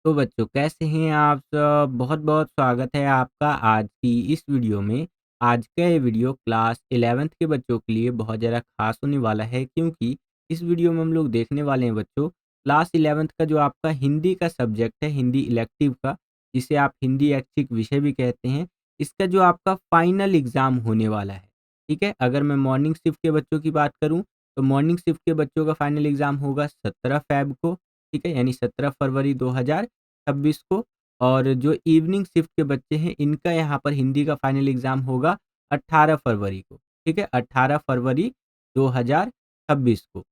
तो बच्चों कैसे हैं आप सब? बहुत-बहुत स्वागत है आपका आज की इस वीडियो में। आज का ये वीडियो क्लास 11th के बच्चों के लिए बहुत ज़्यादा ख़ास होने वाला है क्योंकि इस वीडियो में हम लोग देखने वाले हैं बच्चों क्लास 11th का जो आपका हिंदी का सब्जेक्ट है, हिंदी इलेक्टिव का, जिसे आप हिंदी ऐच्छिक विषय भी कहते हैं, इसका जो आपका फाइनल एग्ज़ाम होने वाला है। ठीक है? अगर मैं मॉर्निंग शिफ्ट के बच्चों की बात करूँ, तो मॉर्निंग शिफ्ट के बच्चों का फाइनल एग्ज़ाम होगा 17 फ़ेब को, ठीक है? यानी 17 फरवरी 2026 को। और जो इवनिंग शिफ्ट के बच्चे हैं, इनका यहाँ पर हिंदी का फाइनल एग्ज़ाम होगा 18 फरवरी को, ठीक है? 18 फरवरी 2026 को।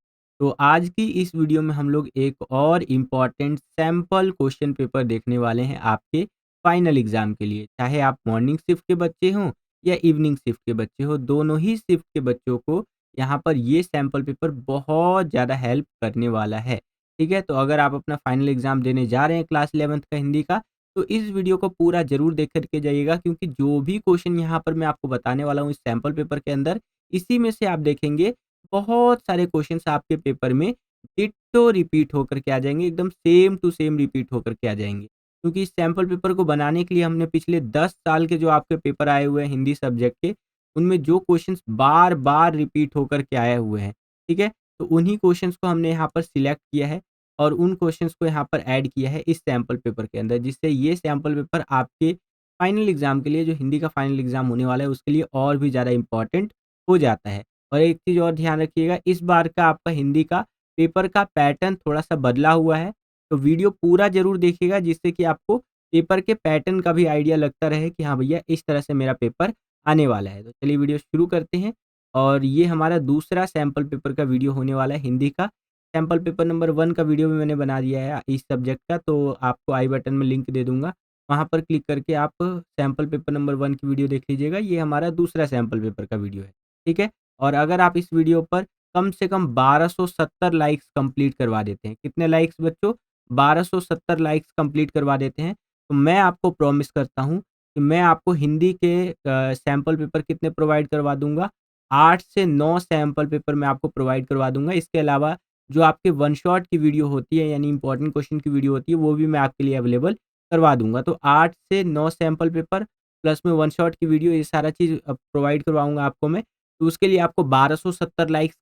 तो आज की इस वीडियो में हम लोग एक और इम्पोर्टेंट सैंपल क्वेश्चन पेपर देखने वाले हैं आपके फाइनल एग्ज़ाम के लिए। चाहे आप मॉर्निंग शिफ्ट के बच्चे हों या इवनिंग शिफ्ट के बच्चे हों, दोनों ही शिफ्ट के बच्चों को यहाँ पर ये सैंपल पेपर बहुत ज़्यादा हेल्प करने वाला है। ठीक है? तो अगर आप अपना फाइनल एग्ज़ाम देने जा रहे हैं क्लास 11th का हिंदी का, तो इस वीडियो को पूरा ज़रूर देख कर के जाइएगा क्योंकि जो भी क्वेश्चन यहाँ पर मैं आपको बताने वाला हूँ इस सैंपल पेपर के अंदर, इसी में से आप देखेंगे बहुत सारे क्वेश्चन्स आपके पेपर में डिट्टो रिपीट होकर के आ जाएँगे, एकदम सेम टू सेम रिपीट होकर के आ जाएँगे। क्योंकि इस सैंपल पेपर को बनाने के लिए हमने पिछले 10 साल के जो आपके पेपर आए हुए हैं हिंदी सब्जेक्ट के, उनमें जो क्वेश्चन्स बार-बार रिपीट होकर के आए हुए हैं, ठीक है? तो उन्हीं क्वेश्चन्स को हमने यहाँ पर सिलेक्ट किया है और उन क्वेश्चंस को यहाँ पर ऐड किया है इस सैंपल पेपर के अंदर, जिससे ये सैंपल पेपर आपके फाइनल एग्ज़ाम के लिए जो हिंदी का फाइनल एग्ज़ाम होने वाला है, उसके लिए और भी ज़्यादा इम्पोर्टेंट हो जाता है। और एक चीज़ और ध्यान रखिएगा, इस बार का आपका हिंदी का पेपर का पैटर्न थोड़ा-सा बदला हुआ है, तो वीडियो पूरा ज़रूर देखिएगा जिससे कि आपको पेपर के पैटर्न का भी आइडिया लगता रहे कि हाँ भैया, इस तरह से मेरा पेपर आने वाला है। तो चलिए वीडियो शुरू करते हैं और ये हमारा दूसरा सैंपल पेपर का वीडियो होने वाला है हिंदी का। सैंपल पेपर नंबर 1 का वीडियो भी मैंने बना दिया है इस सब्जेक्ट का, तो आपको आई बटन में लिंक दे दूँगा। वहाँ पर क्लिक करके आप सैंपल पेपर नंबर 1 की वीडियो देख लीजिएगा। ये हमारा दूसरा सैंपल पेपर का वीडियो है, ठीक है? और अगर आप इस वीडियो पर कम से कम 1270 लाइक्स कंप्लीट करवा देते हैं, कितने लाइक्स बच्चों? 1270 लाइक्स कंप्लीट करवा देते हैं, तो मैं आपको प्रॉमिस करता हूँ कि मैं आपको हिंदी के सैंपल पेपर कितने प्रोवाइड करवा दूँगा? 8 से 9 सैंपल पेपर मैं आपको प्रोवाइड करवा दूँगा। इसके अलावा जो आपके वन शॉट की वीडियो होती है यानी इम्पोर्टेंट क्वेश्चन की वीडियो होती है, वो भी मैं आपके लिए अवेलेबल करवा दूँगा। तो 8 से 9 सैंपल पेपर प्लस में वन शॉट की वीडियो, ये सारा चीज़ प्रोवाइड करवाऊँगा आपको मैं। तो उसके लिए आपको 1270 लाइक्स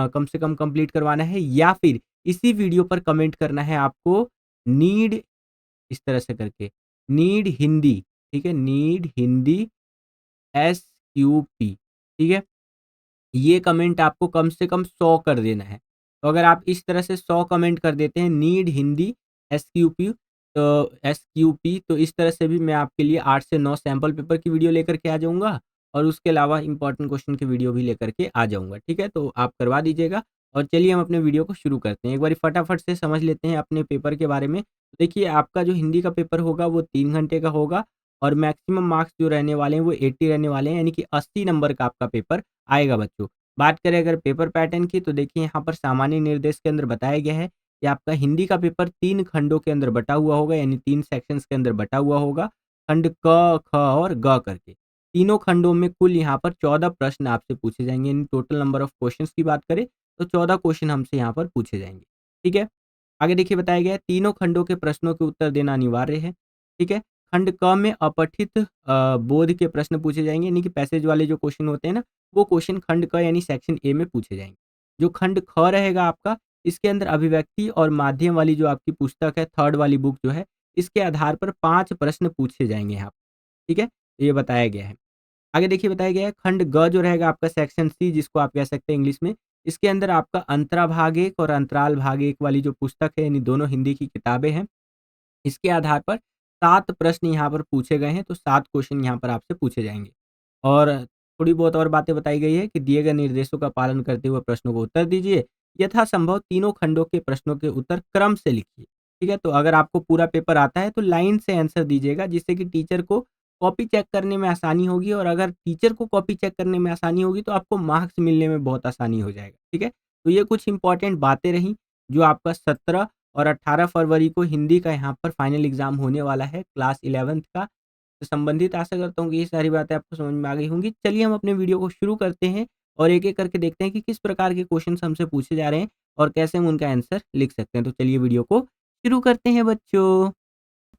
कम से कम कंप्लीट करवाना है या फिर इसी वीडियो पर कमेंट करना है आपको नीड, इस तरह से करके, नीड हिंदी, ठीक है? नीड हिंदी SQP, ठीक है? ये कमेंट आपको कम से कम 100 कर देना है। तो अगर आप इस तरह से 100 कमेंट कर देते हैं नीड हिंदी एसक्यूपी, तो एसक्यूपी, तो इस तरह से भी मैं आपके लिए 8 से 9 सैंपल पेपर की वीडियो लेकर के आ जाऊँगा और उसके अलावा इम्पोर्टेंट क्वेश्चन की वीडियो भी लेकर के आ जाऊँगा, ठीक है? तो आप करवा दीजिएगा और चलिए हम अपने वीडियो को शुरू करते हैं। एक बारी फटाफट से समझ लेते हैं अपने पेपर के बारे में। देखिए, आपका जो हिंदी का पेपर होगा वो 3 घंटे का होगा और मैक्सिमम मार्क्स जो रहने वाले हैं वो 80 रहने वाले हैं, यानी कि 80 नंबर का आपका पेपर आएगा बच्चों। बात करें अगर पेपर पैटर्न की, तो देखिए यहाँ पर सामान्य निर्देश के अंदर बताया गया है कि आपका हिंदी का पेपर 3 खंडों के अंदर बँटा हुआ होगा, यानी 3 सेक्शंस के अंदर बँटा हुआ होगा। खंड क, ख और ग करके। तीनों खंडों में कुल यहाँ पर 14 प्रश्न आपसे पूछे जाएँगे, यानी टोटल नंबर ऑफ क्वेश्चन्स की बात करें तो 14 क्वेश्चन हमसे यहाँ पर पूछे जाएँगे। ठीक है? आगे देखिए बताया गया है तीनों खंडों के प्रश्नों के उत्तर देना अनिवार्य है। ठीक है? खंड क में अपठित बोध के प्रश्न पूछे जाएँगे, यानी कि पैसेज वाले जो क्वेश्चन होते हैं ना, वो क्वेश्चन खंड क यानी सेक्शन ए में पूछे जाएँगे। जो खंड ख रहेगा आपका, इसके अंदर अभिव्यक्ति और माध्यम वाली जो आपकी पुस्तक है, थर्ड वाली बुक जो है, इसके आधार पर 5 प्रश्न पूछे जाएँगे यहाँ पर। ठीक है? तो ये बताया गया है। आगे देखिए बताया गया है खंड ग जो रहेगा आपका सेक्शन सी, जिसको आप कह सकते हैं इंग्लिश में, इसके अंदर आपका अंतराभाग 1 और अंतराल भाग 1 वाली जो पुस्तक है, यानी दोनों हिंदी की किताबें हैं, इसके आधार पर 7 प्रश्न यहाँ पर पूछे गए हैं, तो 7 क्वेश्चन यहाँ पर आपसे पूछे जाएँगे। और थोड़ी बहुत और बातें बताई गई है कि दिए गए निर्देशों का पालन करते हुए प्रश्नों को उत्तर दीजिए। यथासंभव तीनों खंडों के प्रश्नों के उत्तर क्रम से लिखिए। ठीक है? तो अगर आपको पूरा पेपर आता है तो लाइन से आंसर दीजिएगा, जिससे कि टीचर को कॉपी चेक करने में आसानी होगी और अगर टीचर को कॉपी चेक करने में आसानी होगी तो आपको मार्क्स मिलने में बहुत आसानी हो जाएगा। ठीक है? तो ये कुछ इंपॉर्टेंट बातें रहीं जो आपका 17 और 18 फरवरी को हिंदी का यहाँ पर फाइनल एग्ज़ाम होने वाला है क्लास 11th का। से संबंधित आशा करता हूँ कि ये सारी बातें आपको समझ में आ गई होंगी। चलिए हम अपने वीडियो को शुरू करते हैं और एक-एक करके देखते हैं कि किस प्रकार के क्वेश्चन्स हमसे पूछे जा रहे हैं और कैसे हम उनका आंसर लिख सकते हैं। तो चलिए वीडियो को शुरू करते हैं बच्चों।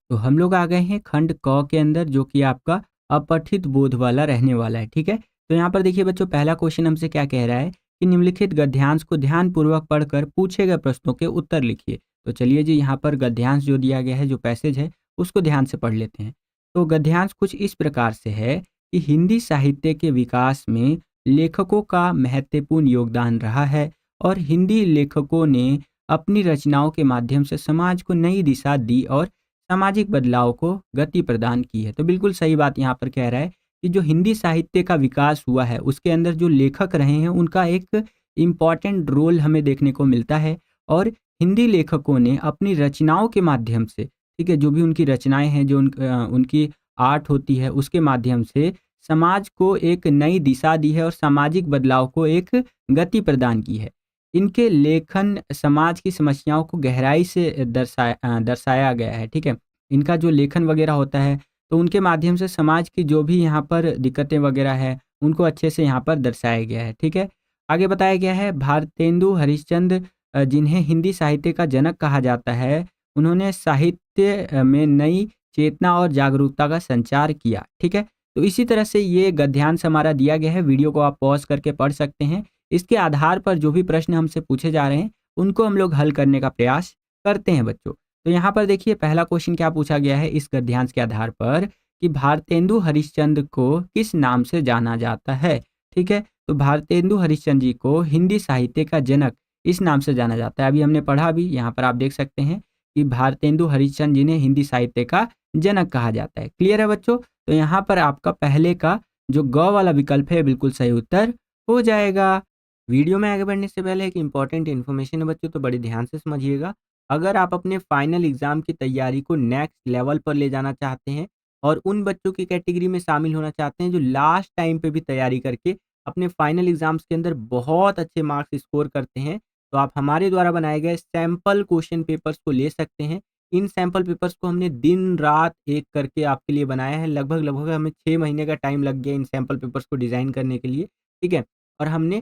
तो हम लोग आ गए हैं खंड क के अंदर, जो कि आपका अपठित बोध वाला रहने वाला है। ठीक है, तो यहाँ पर देखिए बच्चों, पहला क्वेश्चन हमसे क्या कह रहा है कि निम्नलिखित गद्यांश को ध्यानपूर्वक पढ़कर पूछे गए प्रश्नों के उत्तर लिखिए। तो चलिए जी, यहाँ पर गद्यांश जो दिया गया है, जो पैसेज है, उसको ध्यान से पढ़ लेते हैं। तो गद्यांश कुछ इस प्रकार से है कि हिंदी साहित्य के विकास में लेखकों का महत्वपूर्ण योगदान रहा है और हिंदी लेखकों ने अपनी रचनाओं के माध्यम से समाज को नई दिशा दी और सामाजिक बदलाव को गति प्रदान की है। तो बिल्कुल सही बात यहाँ पर कह रहा है कि जो हिंदी साहित्य का विकास हुआ है, उसके अंदर जो लेखक रहे हैं, उनका एक इम्पॉर्टेंट रोल हमें देखने को मिलता है। और हिंदी लेखकों ने अपनी रचनाओं के माध्यम से, ठीक है, जो भी उनकी रचनाएं हैं, जो उनकी आर्ट होती है, उसके माध्यम से समाज को एक नई दिशा दी है और सामाजिक बदलाव को एक गति प्रदान की है। इनके लेखन समाज की समस्याओं को गहराई से दर्शाया गया है। ठीक है, इनका जो लेखन वगैरह होता है, तो उनके माध्यम से समाज की जो भी यहाँ पर दिक्कतें वगैरह है, उनको अच्छे से यहाँ पर दर्शाया गया है। ठीक है, आगे बताया गया है, भारतेंदु हरिश्चंद्र जिन्हें हिंदी साहित्य का जनक कहा जाता है, उन्होंने साहित्य में नई चेतना और जागरूकता का संचार किया। ठीक है, तो इसी तरह से ये गद्यांश हमारा दिया गया है। वीडियो को आप पॉज करके पढ़ सकते हैं। इसके आधार पर जो भी प्रश्न हमसे पूछे जा रहे हैं, उनको हम लोग हल करने का प्रयास करते हैं बच्चों। तो यहाँ पर देखिए, पहला क्वेश्चन क्या पूछा गया है इस गद्यांश के आधार पर कि भारतेंदु हरिश्चंद्र को किस नाम से जाना जाता है। ठीक है, तो भारतेंदु हरिश्चंद्र जी को हिंदी साहित्य का जनक इस नाम से जाना जाता है। अभी हमने पढ़ा भी, यहाँ पर आप देख सकते हैं कि भारतेंदु हरिश्चंद्र जी ने हिंदी साहित्य का जनक कहा जाता है। क्लियर है बच्चों? तो यहाँ पर आपका पहले का जो ग वाला विकल्प है, बिल्कुल सही उत्तर हो जाएगा। वीडियो में आगे बढ़ने से पहले एक इंपॉर्टेंट इन्फॉर्मेशन है बच्चों, तो बड़ी ध्यान से समझिएगा। अगर आप अपने फाइनल एग्जाम की तैयारी को नेक्स्ट लेवल पर ले जाना चाहते हैं और उन बच्चों की कैटेगरी में शामिल होना चाहते हैं जो लास्ट टाइम पे भी तैयारी करके अपने फाइनल एग्जाम्स के अंदर बहुत अच्छे मार्क्स स्कोर करते हैं, तो आप हमारे द्वारा बनाए गए सैम्पल क्वेश्चन पेपर्स को ले सकते हैं। इन सैम्पल पेपर्स को हमने दिन रात एक करके आपके लिए बनाया है। लगभग लगभग हमें 6 महीने का टाइम लग गया इन सैम्पल पेपर्स को डिज़ाइन करने के लिए। ठीक है, और हमने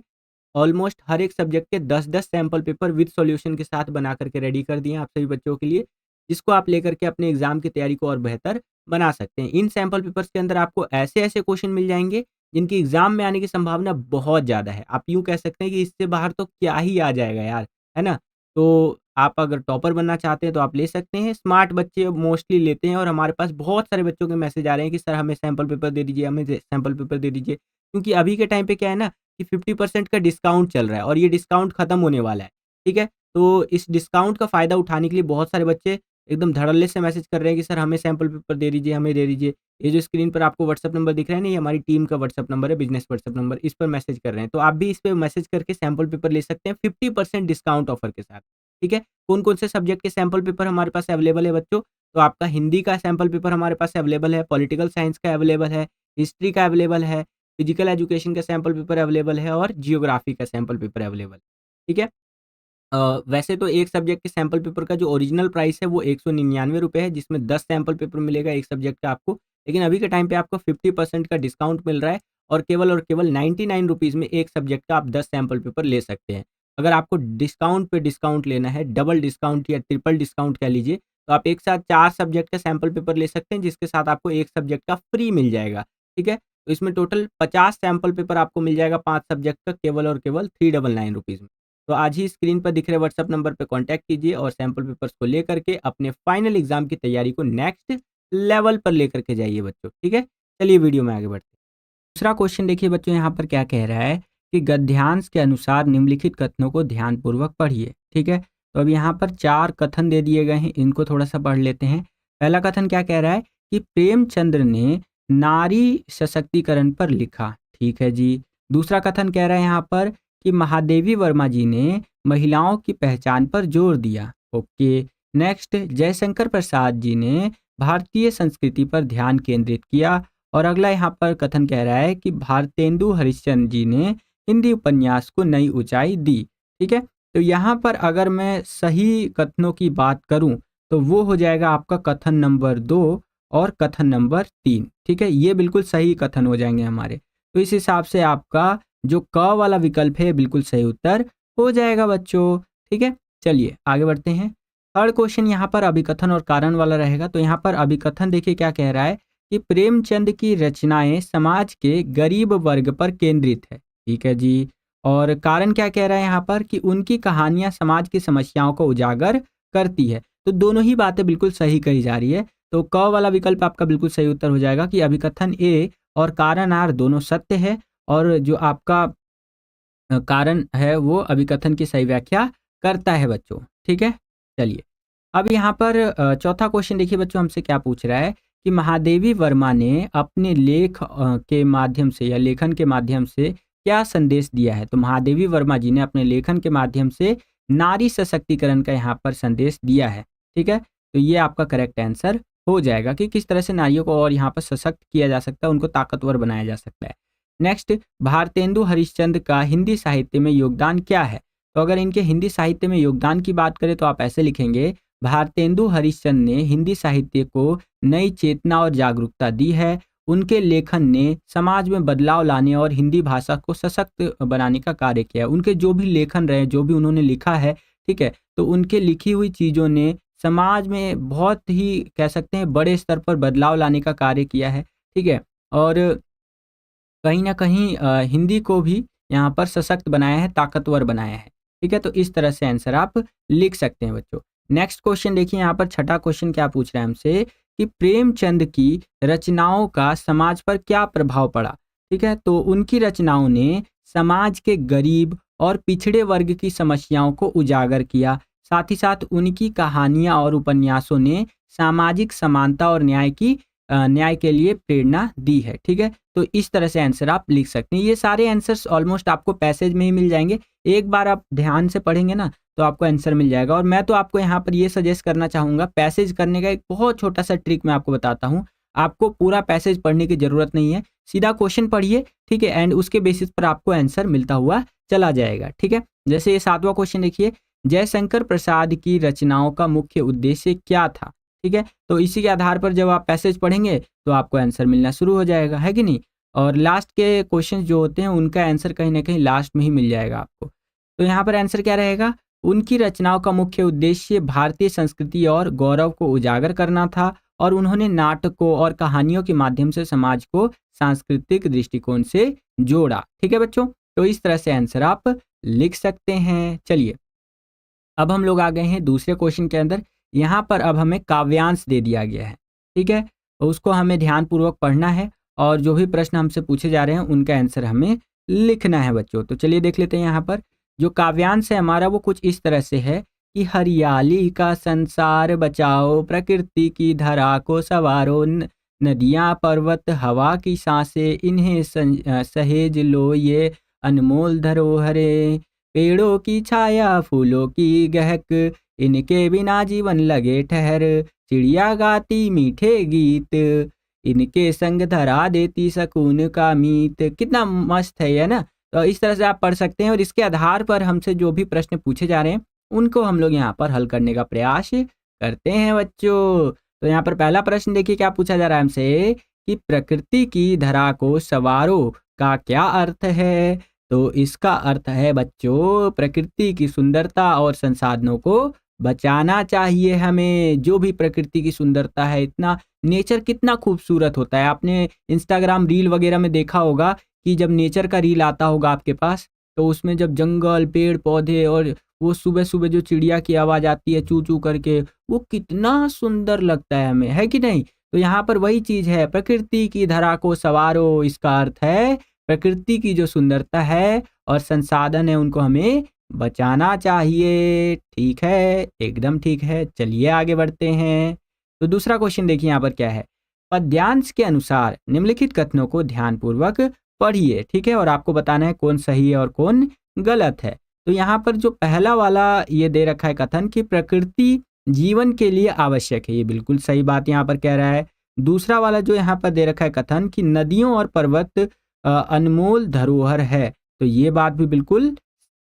ऑलमोस्ट हर एक सब्जेक्ट के 10-10 सैंपल पेपर विद सॉल्यूशन के साथ बना करके रेडी कर दिए हैं आप सभी बच्चों के लिए, जिसको आप लेकर के अपने एग्जाम की तैयारी को और बेहतर बना सकते हैं। इन सैंपल पेपर्स के अंदर आपको ऐसे-ऐसे क्वेश्चन मिल जाएँगे जिनकी एग्जाम में आने की संभावना बहुत ज़्यादा है। आप यूँ कह सकते हैं कि इससे बाहर तो क्या ही आ जाएगा यार, है ना? तो आप अगर टॉपर बनना चाहते हैं तो आप ले सकते हैं। स्मार्ट बच्चे मोस्टली लेते हैं और हमारे पास बहुत सारे बच्चों के मैसेज आ रहे हैं कि सर हमें सैंपल पेपर दे दीजिए, हमें सैंपल पेपर दे दीजिए। क्योंकि अभी के टाइम पे क्या है ना कि 50% का डिस्काउंट चल रहा है और ये डिस्काउंट खत्म होने वाला है। ठीक है? तो इस डिस्काउंट का फ़ायदा उठाने के लिए बहुत सारे बच्चे एकदम धड़ल्ले से मैसेज कर रहे हैं कि सर हमें सैंपल पेपर दे दीजिए, हमें दे दीजिए। ये जो स्क्रीन पर आपको व्हाट्सएप नंबर दिख रहा है ना, ये हमारी टीम का व्हाट्सएप नंबर है, बिज़नेस व्हाट्सएप नंबर, इस पर मैसेज कर रहे हैं। तो आप भी इस पे मैसेज करके सैंपल पेपर ले सकते हैं 50% डिस्काउंट ऑफर के साथ। ठीक है? कौन-कौन से सब्जेक्ट के सैंपल पेपर हमारे पास अवेलेबल है बच्चों? तो आपका हिंदी का सैंपल पेपर हमारे पास अवेलेबल है, पॉलिटिकल साइंस का अवेलेबल है, हिस्ट्री का अवेलेबल है, फिजिकल एजुकेशन का सैंपल पेपर अवेलेबल है और जियोग्राफी का सैंपल पेपर अवेलेबल। ठीक है? वैसे तो एक सब्जेक्ट के सैंपल पेपर का जो ओरिजिनल प्राइस है वो ₹199 है, जिसमें 10 सैंपल पेपर मिलेगा एक सब्जेक्ट का आपको। लेकिन अभी के टाइम पे आपको 50% का डिस्काउंट मिल रहा है और केवल ₹99 में एक सब्जेक्ट का आप 10 सैंपल पेपर ले सकते हैं। अगर आपको डिस्काउंट पे डिस्काउंट लेना है, डबल डिस्काउंट या ट्रिपल डिस्काउंट कह लीजिए, तो आप एक साथ 4 सब्जेक्ट का सैंपल पेपर ले सकते हैं, जिसके साथ आपको एक सब्जेक्ट का फ्री मिल जाएगा। ठीक है? तो इसमें टोटल 50 सैंपल पेपर आपको मिल जाएगा 5 सब्जेक्ट का केवल और केवल ₹399 में। तो आज ही स्क्रीन पर दिख रहे व्हाट्सएप नंबर पर कॉन्टैक्ट कीजिए और सैंपल पेपर्स को लेकर के अपने फाइनल एग्जाम की तैयारी को नेक्स्ट लेवल पर लेकर के जाइए बच्चों। ठीक है, चलिए वीडियो में आगे बढ़ते हैं। दूसरा क्वेश्चन देखिए बच्चों, यहाँ पर क्या कह रहा है कि गद्यांश के अनुसार निम्नलिखित कथनों को ध्यानपूर्वक पढ़िए। ठीक है, तो अब यहाँ पर 4 कथन दे दिए गए हैं, इनको थोड़ा सा पढ़ लेते हैं। पहला कथन क्या कह रहा है कि प्रेमचंद्र ने नारी सशक्तिकरण पर लिखा। ठीक है जी। दूसरा कथन कह रहा है यहाँ पर कि महादेवी वर्मा जी ने महिलाओं की पहचान पर जोर दिया। ओके। नेक्स्ट, जयशंकर प्रसाद जी ने भारतीय संस्कृति पर ध्यान केंद्रित किया। और अगला यहाँ पर कथन कह रहा है कि भारतेंदु हरिश्चंद्र जी ने हिंदी उपन्यास को नई ऊंचाई दी। ठीक है, तो यहाँ पर अगर मैं सही कथनों की बात करूं तो वो हो जाएगा आपका कथन नंबर 2 और कथन नंबर 3। ठीक है, ये बिल्कुल सही कथन हो जाएंगे हमारे। तो इस हिसाब से आपका जो क वाला विकल्प है बिल्कुल सही उत्तर हो जाएगा बच्चों। ठीक है, चलिए आगे बढ़ते हैं। थर्ड क्वेश्चन यहाँ पर अभिकथन और कारण वाला रहेगा। तो यहाँ पर अभिकथन देखिए क्या कह रहा है कि प्रेमचंद की रचनाएं समाज के गरीब वर्ग पर केंद्रित है। ठीक है जी। और कारण क्या कह रहा है यहाँ पर कि उनकी कहानियां समाज की समस्याओं को उजागर करती है। तो दोनों ही बातें बिल्कुल सही कही जा रही है। तो क वाला विकल्प आपका बिल्कुल सही उत्तर हो जाएगा कि अभिकथन ए और कारण आर दोनों सत्य है, और जो आपका कारण है वो अभिकथन की सही व्याख्या करता है बच्चों। ठीक है, चलिए अब यहाँ पर चौथा क्वेश्चन देखिए बच्चों हमसे क्या पूछ रहा है कि महादेवी वर्मा ने अपने लेख के माध्यम से या लेखन के माध्यम से क्या संदेश दिया है। तो महादेवी वर्मा जी ने अपने लेखन के माध्यम से नारी सशक्तिकरण का यहाँ पर संदेश दिया है। ठीक है, तो ये आपका करेक्ट आंसर हो जाएगा कि किस तरह से नारियों को और यहाँ पर सशक्त किया जा सकता है, उनको ताकतवर बनाया जा सकता है। नेक्स्ट, भारतेंदु हरिश्चंद्र का हिंदी साहित्य में योगदान क्या है। तो अगर इनके हिंदी साहित्य में योगदान की बात करें तो आप ऐसे लिखेंगे, भारतेंदु हरिश्चंद्र ने हिंदी साहित्य को नई चेतना और जागरूकता दी है। उनके लेखन ने समाज में बदलाव लाने और हिंदी भाषा को सशक्त बनाने का कार्य किया है। उनके जो भी लेखन रहे, जो भी उन्होंने लिखा है, ठीक है, तो उनके लिखी हुई चीज़ों ने समाज में बहुत ही कह सकते हैं बड़े स्तर पर बदलाव लाने का कार्य किया है। ठीक है, और कहीं न कहीं हिंदी को भी यहाँ पर सशक्त बनाया है, ताकतवर बनाया है। ठीक है, तो इस तरह से आंसर आप लिख सकते हैं बच्चों। नेक्स्ट क्वेश्चन देखिए यहाँ पर छठा क्वेश्चन क्या पूछ रहा है हमसे कि प्रेमचंद की रचनाओं का समाज पर क्या प्रभाव पड़ा। ठीक है, तो उनकी रचनाओं ने समाज के गरीब और पिछड़े वर्ग की समस्याओं को उजागर किया। साथ ही साथ उनकी कहानियाँ और उपन्यासों ने सामाजिक समानता और न्याय के लिए प्रेरणा दी है। ठीक है, तो इस तरह से आंसर आप लिख सकते हैं। ये सारे आंसर्स ऑलमोस्ट आपको पैसेज में ही मिल जाएंगे। एक बार आप ध्यान से पढ़ेंगे ना तो आपको आंसर मिल जाएगा। और मैं तो आपको यहाँ पर ये सजेस्ट करना चाहूँगा, पैसेज करने का एक बहुत छोटा सा ट्रिक मैं आपको बताता हूँ। आपको पूरा पैसेज पढ़ने की ज़रूरत नहीं है, सीधा क्वेश्चन पढ़िए। ठीक है, एंड उसके बेसिस पर आपको आंसर मिलता हुआ चला जाएगा। ठीक है, जैसे ये 7वां क्वेश्चन देखिए, जयशंकर प्रसाद की रचनाओं का मुख्य उद्देश्य क्या था। ठीक है, तो इसी के आधार पर जब आप पैसेज पढ़ेंगे तो आपको आंसर मिलना शुरू हो जाएगा, है कि नहीं। और लास्ट के क्वेश्चन जो होते हैं उनका आंसर कहीं ना कहीं लास्ट में ही मिल जाएगा आपको। तो यहाँ पर आंसर क्या रहेगा, उनकी रचनाओं का मुख्य उद्देश्य भारतीय संस्कृति और गौरव को उजागर करना था, और उन्होंने नाटकों और कहानियों के माध्यम से समाज को सांस्कृतिक दृष्टिकोण से जोड़ा। ठीक है बच्चों, तो इस तरह से आंसर आप लिख सकते हैं। चलिए अब हम लोग आ गए हैं दूसरे क्वेश्चन के अंदर। यहाँ पर अब हमें काव्यांश दे दिया गया है। ठीक है, उसको हमें ध्यानपूर्वक पढ़ना है और जो भी प्रश्न हमसे पूछे जा रहे हैं उनका आंसर हमें लिखना है बच्चों। तो चलिए देख लेते हैं। यहाँ पर जो काव्यांश है हमारा वो कुछ इस तरह से है कि हरियाली का संसार बचाओ, प्रकृति की धरा को संवारो, नदियाँ पर्वत हवा की सांसें इन्हें सहेज लो ये अनमोल धरोहरें, पेड़ों की छाया फूलों की गहक इनके बिना जीवन लगे ठहर, चिड़िया गाती मीठे गीत इनके संग धरा देती सकून का मीत। कितना मस्त है ये ना। तो इस तरह से आप पढ़ सकते हैं और इसके आधार पर हमसे जो भी प्रश्न पूछे जा रहे हैं उनको हम लोग यहाँ पर हल करने का प्रयास करते हैं बच्चों। तो यहाँ पर पहला प्रश्न देखिए क्या पूछा जा रहा है हमसे कि प्रकृति की धरा को संवारो का क्या अर्थ है। तो इसका अर्थ है बच्चों, प्रकृति की सुंदरता और संसाधनों को बचाना चाहिए हमें। जो भी प्रकृति की सुंदरता है, इतना नेचर कितना खूबसूरत होता है। आपने इंस्टाग्राम रील वगैरह में देखा होगा कि जब नेचर का रील आता होगा आपके पास, तो उसमें जब जंगल पेड़ पौधे और वो सुबह सुबह जो चिड़िया की आवाज़ आती है चू चू करके, वो कितना सुंदर लगता है हमें, है कि नहीं। तो यहाँ पर वही चीज़ है, प्रकृति की धरा को संवारो। इसका अर्थ है प्रकृति की जो सुंदरता है और संसाधन है उनको हमें बचाना चाहिए। ठीक है, एकदम ठीक है। चलिए आगे बढ़ते हैं। तो दूसरा क्वेश्चन देखिए यहाँ पर क्या है, पद्यांश के अनुसार निम्नलिखित कथनों को ध्यानपूर्वक पढ़िए। ठीक है, और आपको बताना है कौन सही है और कौन गलत है। तो यहाँ पर जो पहला वाला ये दे रखा है कथन कि प्रकृति जीवन के लिए आवश्यक है, ये बिल्कुल सही बात यहाँ पर कह रहा है। दूसरा वाला जो यहाँ पर दे रखा है कथन कि नदियों और पर्वत अनमोल धरोहर है, तो ये बात भी बिल्कुल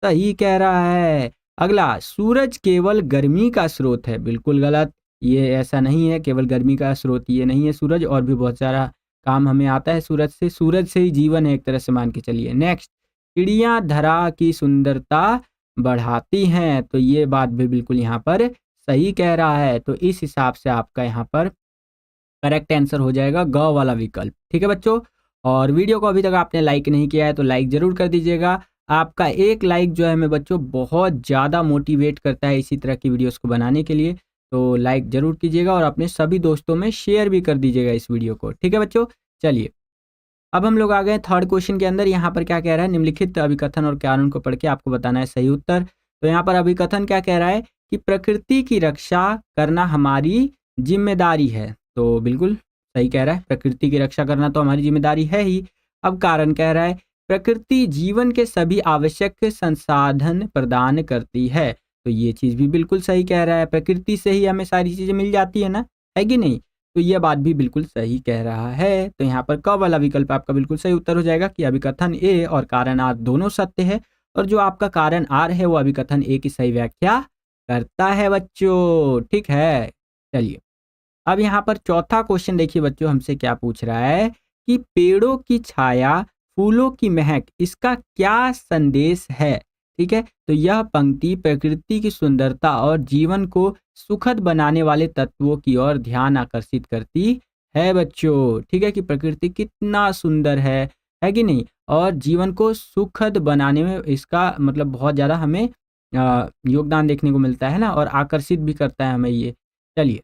सही कह रहा है। अगला, सूरज केवल गर्मी का स्रोत है, बिल्कुल गलत। ये ऐसा नहीं है, केवल गर्मी का स्रोत ये नहीं है सूरज, और भी बहुत सारा काम हमें आता है सूरज से ही जीवन है एक तरह से मान के चलिए। नेक्स्ट, चिड़िया धरा की सुंदरता बढ़ाती हैं, तो ये बात भी बिल्कुल यहाँ पर सही कह रहा है। तो इस हिसाब से आपका यहाँ पर करेक्ट आंसर हो जाएगा ग वाला विकल्प। ठीक है बच्चों, और वीडियो को अभी तक आपने लाइक नहीं किया है तो लाइक जरूर कर दीजिएगा। आपका एक लाइक जो है हमें बच्चों बहुत ज़्यादा मोटिवेट करता है इसी तरह की वीडियोस को बनाने के लिए। तो लाइक जरूर कीजिएगा और अपने सभी दोस्तों में शेयर भी कर दीजिएगा इस वीडियो को। ठीक है बच्चों, चलिए अब हम लोग आ गए थर्ड क्वेश्चन के अंदर। यहाँ पर क्या कह रहा है, निम्नलिखित अभिकथन और कारण को पढ़ के आपको बताना है सही उत्तर। तो यहाँ पर अभिकथन क्या कह रहा है कि प्रकृति की रक्षा करना हमारी जिम्मेदारी है। तो बिल्कुल सही कह रहा है, प्रकृति की रक्षा करना तो हमारी जिम्मेदारी है ही। अब कारण कह रहा है प्रकृति जीवन के सभी आवश्यक संसाधन प्रदान करती है। तो ये चीज भी बिल्कुल सही कह रहा है, प्रकृति से ही हमें सारी चीजें मिल जाती है ना, है कि नहीं। तो ये बात भी बिल्कुल सही कह रहा है। तो यहाँ पर क वाला विकल्प आपका बिल्कुल सही उत्तर हो जाएगा कि अभिकथन ए और कारण आर दोनों सत्य है, और जो आपका कारण आर है वो अभिकथन ए की सही व्याख्या करता है बच्चों। ठीक है, चलिए अब यहाँ पर चौथा क्वेश्चन देखिए बच्चों, हमसे क्या पूछ रहा है कि पेड़ों की छाया, फूलों की महक, इसका क्या संदेश है। ठीक है, तो यह पंक्ति प्रकृति की सुंदरता और जीवन को सुखद बनाने वाले तत्वों की ओर ध्यान आकर्षित करती है बच्चों। ठीक है, कि प्रकृति कितना सुंदर है कि नहीं, और जीवन को सुखद बनाने में इसका मतलब बहुत ज़्यादा हमें योगदान देखने को मिलता है ना, और आकर्षित भी करता है हमें ये। चलिए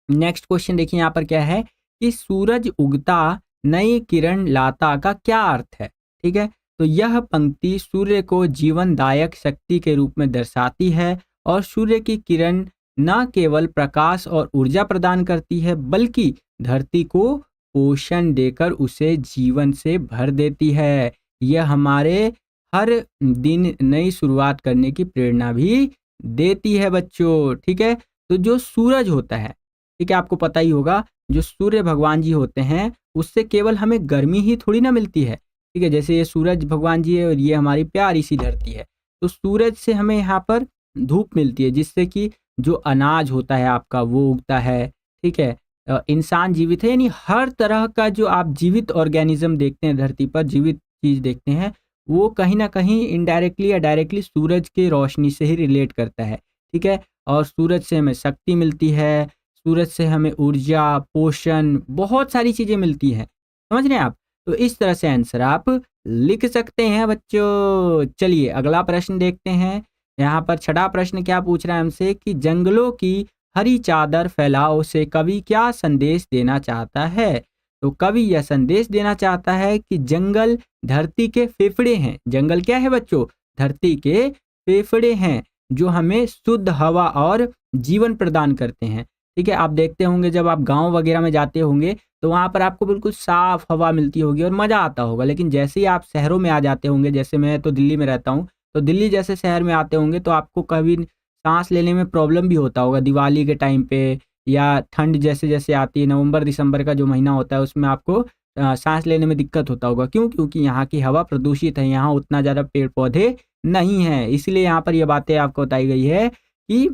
नेक्स्ट क्वेश्चन देखिए, यहाँ पर क्या है कि सूरज उगता नई किरण लाता का क्या अर्थ है। ठीक है, तो यह पंक्ति सूर्य को जीवनदायक शक्ति के रूप में दर्शाती है, और सूर्य की किरण न केवल प्रकाश और ऊर्जा प्रदान करती है बल्कि धरती को पोषण देकर उसे जीवन से भर देती है। यह हमारे हर दिन नई शुरुआत करने की प्रेरणा भी देती है बच्चों। ठीक है, तो जो सूरज होता है, ठीक है, आपको पता ही होगा जो सूर्य भगवान जी होते हैं उससे केवल हमें गर्मी ही थोड़ी ना मिलती है। ठीक है, जैसे ये सूरज भगवान जी है और ये हमारी प्यारी सी धरती है, तो सूरज से हमें यहाँ पर धूप मिलती है जिससे कि जो अनाज होता है आपका वो उगता है। ठीक है, इंसान जीवित है, यानी हर तरह का जो आप जीवित ऑर्गेनिज्म देखते हैं धरती पर, जीवित चीज देखते हैं, वो कहीं ना कहीं इनडायरेक्टली या डायरेक्टली सूरज के रोशनी से ही रिलेट करता है। ठीक है, और सूरज से हमें शक्ति मिलती है, सूरज से हमें ऊर्जा, पोषण, बहुत सारी चीजें मिलती हैं। समझ रहे हैं आप। तो इस तरह से आंसर आप लिख सकते हैं बच्चों। चलिए अगला प्रश्न देखते हैं। यहाँ पर छठा प्रश्न क्या पूछ रहा है हमसे कि जंगलों की हरी चादर फैलाओ से कवि क्या संदेश देना चाहता है। तो कवि यह संदेश देना चाहता है कि जंगल धरती के फेफड़े हैं। जंगल क्या है बच्चों, धरती के फेफड़े हैं जो हमें शुद्ध हवा और जीवन प्रदान करते हैं। ठीक है, आप देखते होंगे जब आप गांव वगैरह में जाते होंगे तो वहां पर आपको बिल्कुल साफ हवा मिलती होगी और मजा आता होगा, लेकिन जैसे ही आप शहरों में आ जाते होंगे, जैसे मैं तो दिल्ली में रहता हूँ, तो दिल्ली जैसे शहर में आते होंगे तो आपको कभी सांस लेने में प्रॉब्लम भी होता होगा दिवाली के टाइम पे, या ठंड जैसे जैसे आती है, नवंबर दिसंबर का जो महीना होता है उसमें आपको सांस लेने में दिक्कत होता होगा। क्यों? क्योंकि यहाँ की हवा प्रदूषित है, यहाँ उतना ज़्यादा पेड़ पौधे नहीं हैं। इसलिए यहाँ पर ये बातें आपको बताई गई है कि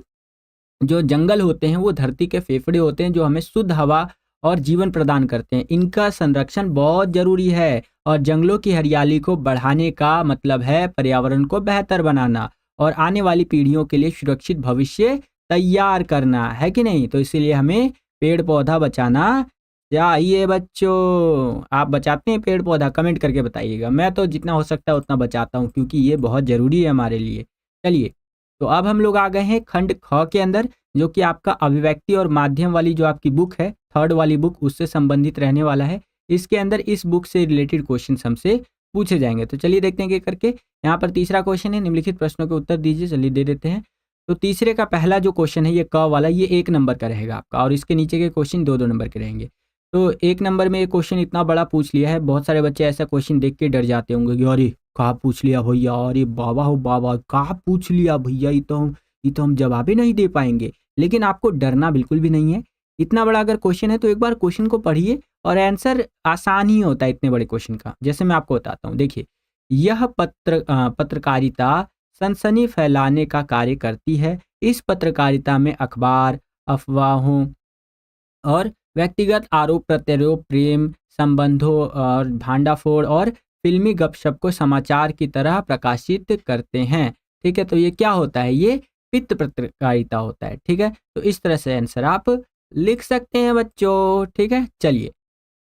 जो जंगल होते हैं वो धरती के फेफड़े होते हैं जो हमें शुद्ध हवा और जीवन प्रदान करते हैं। इनका संरक्षण बहुत जरूरी है, और जंगलों की हरियाली को बढ़ाने का मतलब है पर्यावरण को बेहतर बनाना और आने वाली पीढ़ियों के लिए सुरक्षित भविष्य तैयार करना, है कि नहीं। तो इसीलिए हमें पेड़ पौधा बचाना चाहिए बच्चों। आप बचाते हैं पेड़ पौधा? कमेंट करके बताइएगा। मैं तो जितना हो सकता है उतना बचाता हूँ क्योंकि ये बहुत जरूरी है हमारे लिए। चलिए, तो अब हम लोग आ गए हैं खंड ख के अंदर, जो कि आपका अभिव्यक्ति और माध्यम वाली जो आपकी बुक है, थर्ड वाली बुक, उससे संबंधित रहने वाला है। इसके अंदर इस बुक से रिलेटेड क्वेश्चन हमसे पूछे जाएंगे। तो चलिए देखते हैं कि करके। यहाँ पर तीसरा क्वेश्चन है, निम्नलिखित प्रश्नों के उत्तर दीजिए। चलिए दे देते हैं। तो तीसरे का पहला जो क्वेश्चन है ये क वाला, ये 1 नंबर का रहेगा आपका, और इसके नीचे के क्वेश्चन 2-2 नंबर के रहेंगे। तो 1 नंबर में ये क्वेश्चन इतना बड़ा पूछ लिया है, बहुत सारे बच्चे ऐसा क्वेश्चन देख के डर जाते होंगे कि अरे कहाँ पूछ लिया भैया, अरे बाबा हो बाबा, कहाँ पूछ लिया भैया, ये तो हम जवाब ही नहीं दे पाएंगे। लेकिन आपको डरना बिल्कुल भी नहीं है। इतना बड़ा अगर क्वेश्चन है तो एक बार क्वेश्चन को पढ़िए, और आंसर आसान ही होता है इतने बड़े क्वेश्चन का। जैसे मैं आपको बताता हूँ, देखिए, यह पत्रकारिता सनसनी फैलाने का कार्य करती है। इस पत्रकारिता में अखबार, अफवाहों और व्यक्तिगत आरोप प्रत्यारोप, प्रेम संबंधों और भांडाफोड़ और फिल्मी गपशप को समाचार की तरह प्रकाशित करते हैं। ठीक है, तो ये क्या होता है, ये पित्त पत्रकारिता होता है। ठीक है, तो इस तरह से आंसर आप लिख सकते हैं बच्चों। ठीक है, चलिए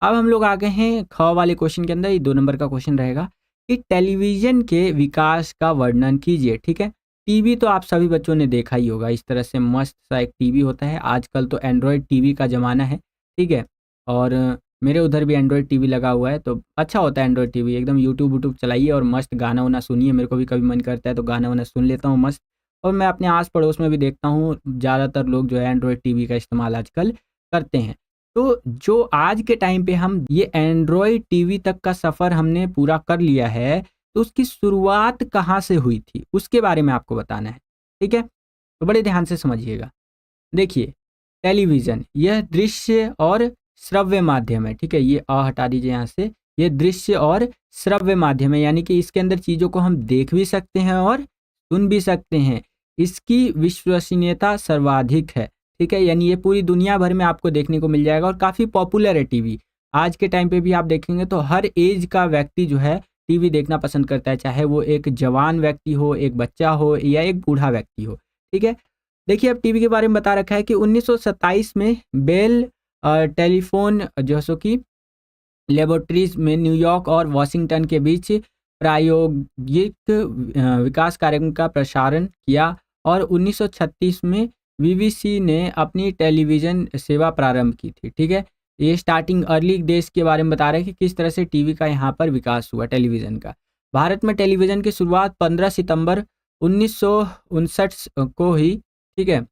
अब हम लोग आ गए हैं ख वाले क्वेश्चन के अंदर। ये 2 नंबर का क्वेश्चन रहेगा कि टेलीविजन के विकास का वर्णन कीजिए। ठीक है, टीवी तो आप सभी बच्चों ने देखा ही होगा, इस तरह से मस्त सा एक टीवी होता है। आजकल तो एंड्रॉयड टीवी का ज़माना है। ठीक है, और मेरे उधर भी एंड्रॉयड टीवी लगा हुआ है, तो अच्छा होता है एंड्रॉयड टीवी। एकदम यूट्यूब वूट्यूब चलाइए और मस्त गाना वाना सुनिए। मेरे को भी कभी मन करता है तो गाना वाना सुन लेता हूँ मस्त। और मैं अपने आस पड़ोस में भी देखता हूँ, ज़्यादातर लोग जो है एंड्रॉयड टीवी का इस्तेमाल आजकल करते हैं। तो जो आज के टाइम पे हम ये एंड्रॉयड टीवी तक का सफ़र हमने पूरा कर लिया है, तो उसकी शुरुआत कहाँ से हुई थी उसके बारे में आपको बताना है। ठीक है, तो बड़े ध्यान से समझिएगा। देखिए, टेलीविज़न यह दृश्य और श्रव्य माध्यम है। ठीक है, ये हटा दीजिए यहाँ से। ये दृश्य और श्रव्य माध्यम है, यानी कि इसके अंदर चीज़ों को हम देख भी सकते हैं और सुन भी सकते हैं। इसकी विश्वसनीयता सर्वाधिक है। ठीक है, यानी ये पूरी दुनिया भर में आपको देखने को मिल जाएगा और काफ़ी पॉपुलर है टीवी। आज के टाइम पे भी आप देखेंगे तो हर एज का व्यक्ति जो है टीवी देखना पसंद करता है, चाहे वो एक जवान व्यक्ति हो, एक बच्चा हो या एक बूढ़ा व्यक्ति हो। ठीक है, देखिए अब टीवी के बारे में बता रखा है कि 1927 में बेल टेलीफोन जो सो कि लेबोरेटरीज में न्यूयॉर्क और वॉशिंगटन के बीच प्रायोगिक विकास कार्यक्रम का प्रसारण किया और 1936 में बीबीसी ने अपनी टेलीविज़न सेवा प्रारंभ की थी। ठीक है, ये स्टार्टिंग अर्ली देश के बारे में बता रहे हैं कि किस तरह से टीवी का यहाँ पर विकास हुआ टेलीविज़न का। भारत में टेलीविज़न की शुरुआत 15 सितंबर 1959 को हुई। ठीक है,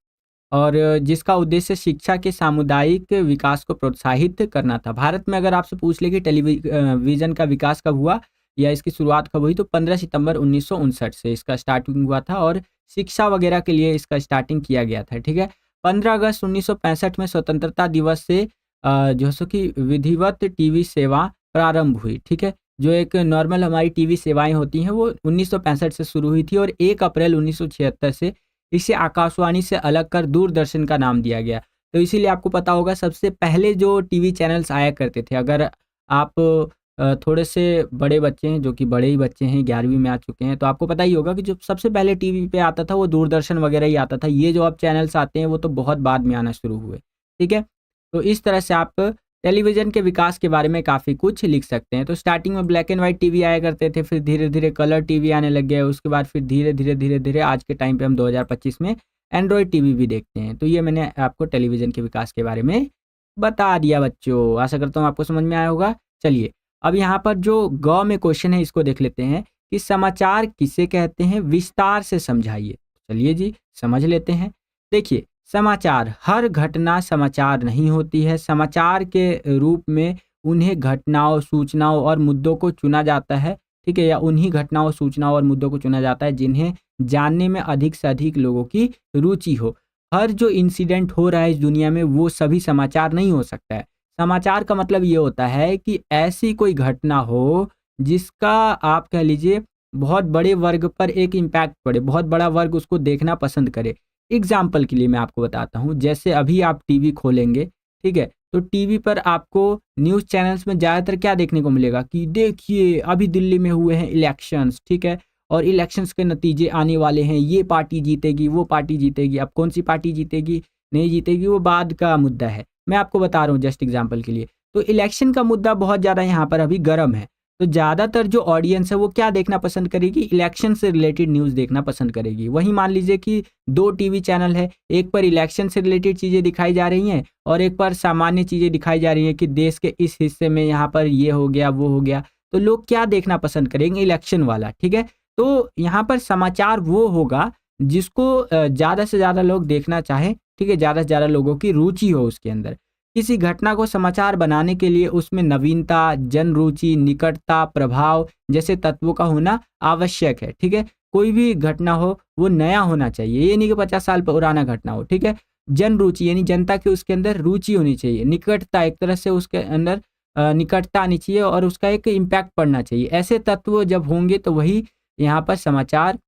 और जिसका उद्देश्य शिक्षा के सामुदायिक विकास को प्रोत्साहित करना था। भारत में अगर आपसे पूछ ले कि टेलीविज़न का विकास कब हुआ या इसकी शुरुआत कब हुई, तो 15 सितंबर 1959 से इसका स्टार्टिंग हुआ था और शिक्षा वगैरह के लिए इसका स्टार्टिंग किया गया था। ठीक है, 15 अगस्त 1965 में स्वतंत्रता दिवस से जो सो कि विधिवत टीवी सेवा प्रारंभ हुई। ठीक है, जो एक नॉर्मल हमारी टीवी सेवाएं होती हैं वो 1965 से शुरू हुई थी और 1 अप्रैल 1976 से इसे आकाशवाणी से अलग कर दूरदर्शन का नाम दिया गया। तो इसीलिए आपको पता होगा सबसे पहले जो टीवी चैनल्स आया करते थे, अगर आप थोड़े से बड़े बच्चे हैं, जो कि बड़े ही बच्चे हैं, 11वीं में आ चुके हैं, तो आपको पता ही होगा कि जो सबसे पहले टीवी पे आता था वो दूरदर्शन वगैरह ही आता था। ये जो अब चैनल्स आते हैं वो तो बहुत बाद में आना शुरू हुए। ठीक है, तो इस तरह से आप टेलीविज़न के विकास के बारे में काफ़ी कुछ लिख सकते हैं। तो स्टार्टिंग में ब्लैक एंड वाइट टीवी आया करते थे, फिर धीरे-धीरे कलर टीवी आने लग गया, उसके बाद फिर धीरे-धीरे आज के टाइम पे हम 2025 में एंड्रॉयड टीवी भी देखते हैं। तो ये मैंने आपको टेलीविज़न के विकास के बारे में बता दिया बच्चों। आशा करता हूँ आपको समझ में आया होगा। चलिए, अब यहाँ पर जो ग में क्वेश्चन है इसको देख लेते हैं कि समाचार किसे कहते हैं, विस्तार से समझाइए। चलिए जी, समझ लेते हैं। देखिए, समाचार, हर घटना समाचार नहीं होती है। समाचार के रूप में उन्हें घटनाओं, सूचनाओं और मुद्दों को चुना जाता है। ठीक है, या उन्हीं घटनाओं, सूचनाओं और मुद्दों को चुना जाता है जिन्हें जानने में अधिक से अधिक लोगों की रुचि हो। हर जो इंसिडेंट हो रहा है इस दुनिया में वो सभी समाचार नहीं हो सकता है। समाचार का मतलब ये होता है कि ऐसी कोई घटना हो जिसका आप कह लीजिए बहुत बड़े वर्ग पर एक इम्पैक्ट पड़े, बहुत बड़ा वर्ग उसको देखना पसंद करे। एग्जाम्पल के लिए मैं आपको बताता हूँ, जैसे अभी आप टीवी खोलेंगे, ठीक है, तो टीवी पर आपको न्यूज़ चैनल्स में ज़्यादातर क्या देखने को मिलेगा कि देखिए अभी दिल्ली में हुए हैं इलेक्शंस। ठीक है, और इलेक्शंस के नतीजे आने वाले हैं, ये पार्टी जीतेगी, वो पार्टी जीतेगी। अब कौन सी पार्टी जीतेगी नहीं जीतेगी वो बाद का मुद्दा है, मैं आपको बता रहा हूँ जस्ट एग्जाम्पल के लिए। तो इलेक्शन का मुद्दा बहुत ज़्यादा यहाँ पर अभी गर्म है, तो ज़्यादातर जो ऑडियंस है वो क्या देखना पसंद करेगी, इलेक्शन से रिलेटेड न्यूज़ देखना पसंद करेगी। वहीं मान लीजिए कि 2 टीवी चैनल है, एक पर इलेक्शन से रिलेटेड चीज़ें दिखाई जा रही हैं और एक पर सामान्य चीज़ें दिखाई जा रही हैं कि देश के इस हिस्से में यहाँ पर ये हो गया, वो हो गया। तो लोग क्या देखना पसंद करेंगे, इलेक्शन वाला। ठीक है, तो यहाँ पर समाचार वो होगा जिसको ज़्यादा से ज़्यादा लोग देखना चाहें। ठीक है, ज़्यादा से ज़्यादा लोगों की रुचि हो उसके अंदर। किसी घटना को समाचार बनाने के लिए उसमें नवीनता, जनरुचि, निकटता, प्रभाव जैसे तत्वों का होना आवश्यक है। ठीक है, कोई भी घटना हो वो नया होना चाहिए, ये नहीं कि 50 साल पुराना घटना हो। ठीक है, जनरुचि यानी जनता की उसके अंदर रुचि होनी चाहिए। निकटता, एक तरह से उसके अंदर निकटता आनी चाहिए और उसका एक इम्पैक्ट पड़ना चाहिए। ऐसे तत्व जब होंगे तो वही यहाँ पर समाचार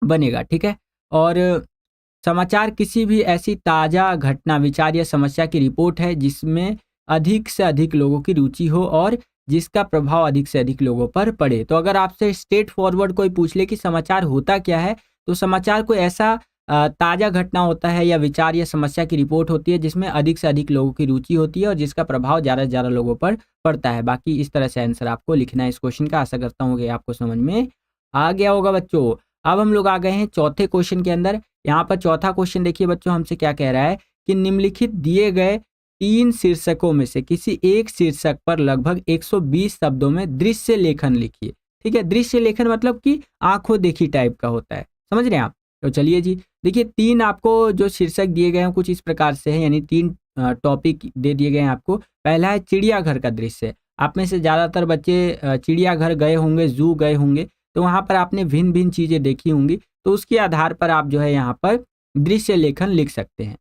बनेगा। ठीक है, और समाचार किसी भी ऐसी ताज़ा घटना, विचार या समस्या की रिपोर्ट है जिसमें अधिक से अधिक लोगों की रुचि हो और जिसका प्रभाव अधिक से अधिक लोगों पर पड़े। तो अगर आपसे स्ट्रेट फॉरवर्ड कोई पूछ ले कि समाचार होता क्या है, तो समाचार कोई ऐसा ताज़ा घटना होता है या विचार या समस्या की रिपोर्ट होती है जिसमें अधिक से अधिक लोगों की रुचि होती है और जिसका प्रभाव ज़्यादा से ज़्यादा लोगों पर पड़ता है। बाकी इस तरह से आंसर आपको लिखना है इस क्वेश्चन का। आशा करता हूँ कि आपको समझ में आ गया होगा बच्चों। अब हम लोग आ गए हैं चौथे क्वेश्चन के अंदर। यहाँ पर चौथा क्वेश्चन देखिए बच्चों, हमसे क्या कह रहा है कि निम्नलिखित दिए गए 3 शीर्षकों में से किसी एक शीर्षक पर लगभग 120 शब्दों में दृश्य लेखन लिखिए। ठीक है, दृश्य लेखन मतलब कि आंखों देखी टाइप का होता है, समझ रहे हैं आप। तो चलिए जी, देखिए 3 आपको जो शीर्षक दिए गए हैं कुछ इस प्रकार से है, यानी 3 टॉपिक दे दिए गए हैं आपको। पहला है चिड़ियाघर का दृश्य। आप में से ज़्यादातर बच्चे चिड़ियाघर गए होंगे, जू गए होंगे, तो वहाँ पर आपने भिन्न भिन्न चीज़ें देखी होंगी, तो उसके आधार पर आप जो है यहाँ पर दृश्य लेखन लिख सकते हैं।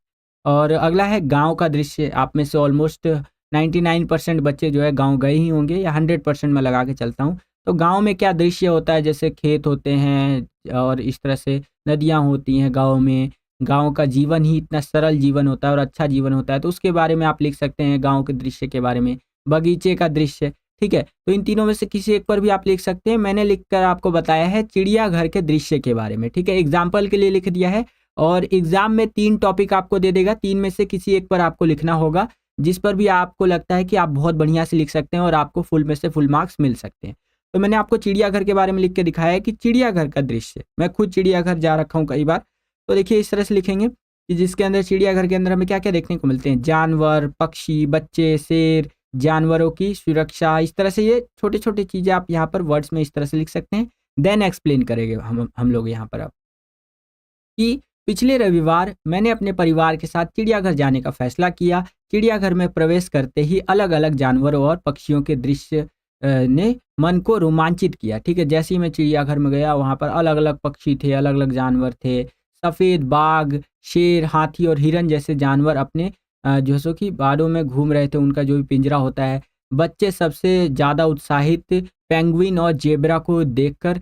और अगला है गांव का दृश्य। आप में से ऑलमोस्ट 99% बच्चे जो है गांव गए ही होंगे, या 100% मैं लगा के चलता हूँ। तो गांव में क्या दृश्य होता है, जैसे खेत होते हैं और इस तरह से नदियाँ होती हैं गांव में। गांव का जीवन ही इतना सरल जीवन होता है और अच्छा जीवन होता है, तो उसके बारे में आप लिख सकते हैं, गांव के दृश्य के बारे में। बगीचे का दृश्य, ठीक है, तो इन तीनों में से किसी एक पर भी आप लिख सकते हैं। मैंने लिखकर आपको बताया है चिड़ियाघर के दृश्य के बारे में, ठीक है, एग्जाम्पल के लिए लिख दिया है। और एग्जाम में 3 टॉपिक आपको दे देगा, 3 में से किसी एक पर आपको लिखना होगा, जिस पर भी आपको लगता है कि आप बहुत बढ़िया से लिख सकते हैं और आपको फुल में से फुल मार्क्स मिल सकते हैं। तो मैंने आपको चिड़ियाघर के बारे में लिख के दिखाया है कि चिड़ियाघर का दृश्य। मैं खुद चिड़ियाघर जा रखा हूँ कई बार। तो देखिए इस तरह से लिखेंगे कि जिसके अंदर, चिड़ियाघर के अंदर हमें क्या क्या देखने को मिलते हैं, जानवर, पक्षी, बच्चे, शेर, जानवरों की सुरक्षा, इस तरह से ये छोटे छोटे चीज़ें आप यहाँ पर वर्ड्स में इस तरह से लिख सकते हैं। देन एक्सप्लेन करेंगे हम लोग यहाँ पर अब कि पिछले रविवार मैंने अपने परिवार के साथ चिड़ियाघर जाने का फैसला किया। चिड़ियाघर में प्रवेश करते ही अलग अलग जानवरों और पक्षियों के दृश्य ने मन को रोमांचित किया। ठीक है, जैसे ही मैं चिड़ियाघर में गया वहाँ पर अलग अलग पक्षी थे, अलग अलग जानवर थे। सफ़ेद बाघ, शेर, हाथी और हिरन जैसे जानवर अपने जो सो कि बाड़ों में घूम रहे थे, उनका जो भी पिंजरा होता है। बच्चे सबसे ज़्यादा उत्साहित पेंगुइन और जेब्रा को देखकर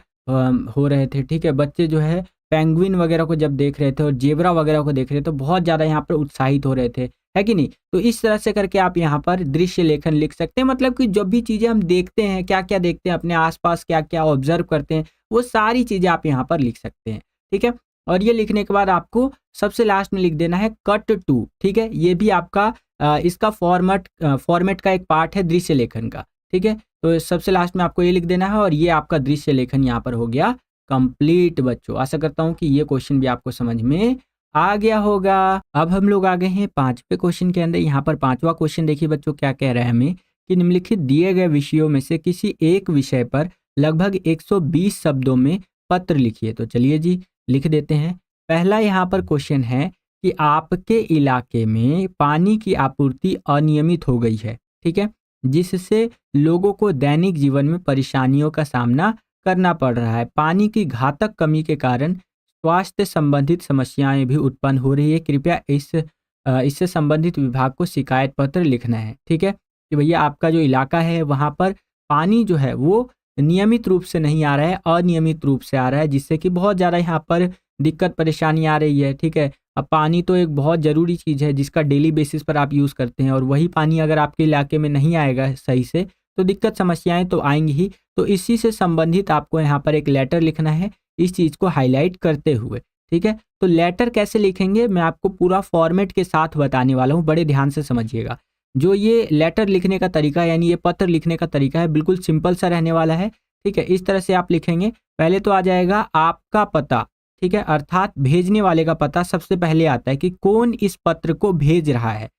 हो रहे थे। ठीक है, बच्चे जो है पेंगुइन वगैरह को जब देख रहे थे और जेब्रा वगैरह को देख रहे थे तो बहुत ज़्यादा यहाँ पर उत्साहित हो रहे थे, है कि नहीं। तो इस तरह से करके आप यहाँ पर दृश्य लेखन लिख सकते हैं। मतलब कि जब भी चीज़ें हम देखते हैं, क्या क्या देखते हैं अपने आसपास, क्या क्या ऑब्जर्व करते हैं, वो सारी चीज़ें आप यहाँ पर लिख सकते हैं। ठीक है, और ये लिखने के बाद आपको सबसे लास्ट में लिख देना है कट टू। ठीक है, ये भी आपका इसका फॉर्मेट का एक पार्ट है दृश्य लेखन का। ठीक है, तो सबसे लास्ट में आपको ये लिख देना है और ये आपका दृश्य लेखन यहाँ पर हो गया कंप्लीट बच्चों। आशा करता हूँ कि ये क्वेश्चन भी आपको समझ में आ गया होगा। अब हम लोग आ गए हैं 5वें क्वेश्चन के अंदर। यहाँ पर 5वां क्वेश्चन देखिए बच्चों, क्या कह रहा है हमें कि निम्नलिखित दिए गए विषयों में से किसी एक विषय पर लगभग 120 शब्दों में पत्र लिखिए। तो चलिए जी लिख देते हैं। पहला यहाँ पर क्वेश्चन है कि आपके इलाके में पानी की आपूर्ति अनियमित हो गई है, ठीक है, जिससे लोगों को दैनिक जीवन में परेशानियों का सामना करना पड़ रहा है। पानी की घातक कमी के कारण स्वास्थ्य संबंधित समस्याएं भी उत्पन्न हो रही है। कृपया इससे संबंधित विभाग को शिकायत पत्र लिखना है। ठीक है, कि भैया आपका जो इलाका है वहाँ पर पानी जो है वो नियमित रूप से नहीं आ रहा है, अनियमित रूप से आ रहा है, जिससे कि बहुत ज़्यादा यहाँ पर दिक्कत परेशानी आ रही है। ठीक है, अब पानी तो एक बहुत ज़रूरी चीज़ है जिसका डेली बेसिस पर आप यूज़ करते हैं, और वही पानी अगर आपके इलाके में नहीं आएगा सही से तो दिक्कत समस्याएं तो आएंगी ही। तो इसी से संबंधित आपको यहाँ पर एक लेटर लिखना है, इस चीज़ को हाईलाइट करते हुए। ठीक है, तो लेटर कैसे लिखेंगे मैं आपको पूरा फॉर्मेट के साथ बताने वाला हूँ, बड़े ध्यान से समझिएगा। जो ये लेटर लिखने का तरीका यानी ये पत्र लिखने का तरीका है बिल्कुल सिंपल सा रहने वाला है। ठीक है, इस तरह से आप लिखेंगे। पहले तो आ जाएगा आपका पता, ठीक है, अर्थात भेजने वाले का पता सबसे पहले आता है कि कौन इस पत्र को भेज रहा है।